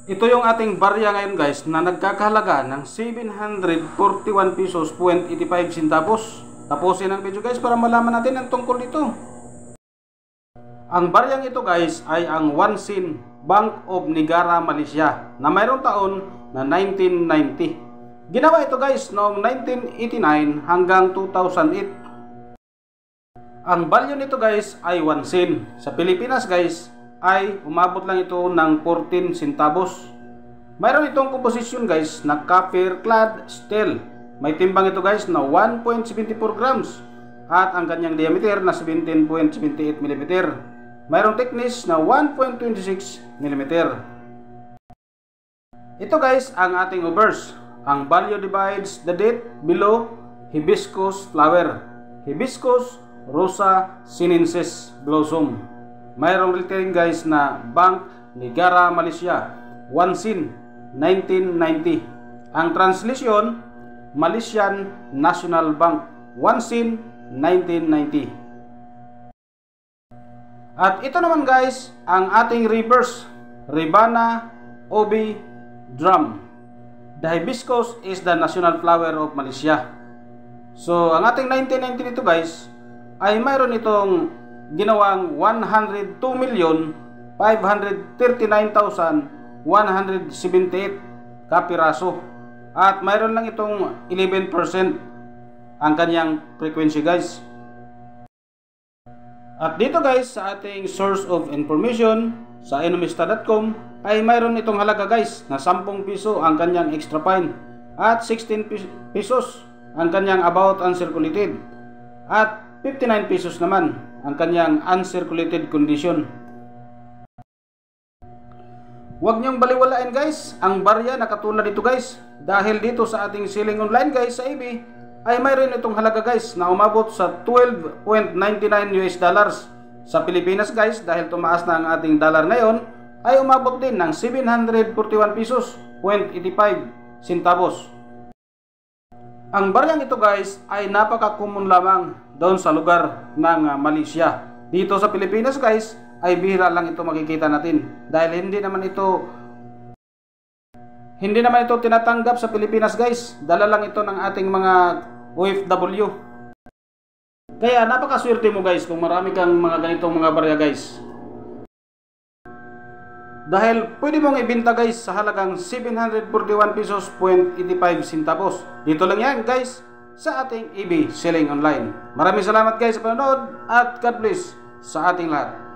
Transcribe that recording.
Ito yung ating barya ngayon guys na nagkakahalaga ng 741 pesos 0.85 centavos. Tapusin ang video guys para malaman natin ang tungkol dito. Ang baryang ito guys ay ang 1 Sen Bank of Negara, Malaysia na mayroong taon na 1990. Ginawa ito guys noong 1989 hanggang 2008. Ang value nito guys ay 1 sen. Sa Pilipinas guys ay umabot lang ito ng 14 centavos. Mayroon itong komposisyon guys na copper clad steel. May timbang ito guys na 1.74 grams at ang kanyang diameter na 17.78 mm. Mayroong thickness na 1.26 mm. Ito guys ang ating obverse. Ang value divides the date below hibiscus flower. Hibiscus rosa sinensis blossom. Mayroong lettering guys na Bank Negara, Malaysia, 1 Sen 1990. Ang translation, Malaysian National Bank, 1 Sen 1990. At ito naman guys ang ating reverse, Rebana Obi Drum. The hibiscus is the national flower of Malaysia. So ang ating 1990 nito guys ay mayroon itong ginawang 102,539,178 kapiraso at mayroon lang itong 11% ang kanyang frequency guys. At dito guys sa ating source of information sa enomista.com ay mayroon itong halaga guys na 10 piso ang kanyang extra fine at 16 pesos ang kanyang about uncirculated at 59 pesos naman ang kanyang uncirculated condition. Huwag niyong baliwalain guys ang barya na katulad dito guys, dahil dito sa ating selling online guys sa eBay ay mayroon itong halaga guys na umabot sa 12.99 US dollars. Sa Pilipinas guys, dahil tumaas na ang ating dollar ngayon, ay umabot din ng 741 pesos 0.85 centavos. Ang baryang ito guys ay napaka-common lamang doon sa lugar ng Malaysia. Dito sa Pilipinas guys ay bihira lang ito makikita natin dahil hindi naman ito tinatanggap sa Pilipinas guys. Dala lang ito ng ating mga OFW. Kaya napakaswerte mo guys kung marami kang mga ganitong mga barya guys. Dahil pwede mong ibenta guys sa halagang 741 pesos 0.85 centavos. Dito lang yan guys sa ating eBay Selling Online. Maraming salamat guys sa panonood at God bless sa ating lahat.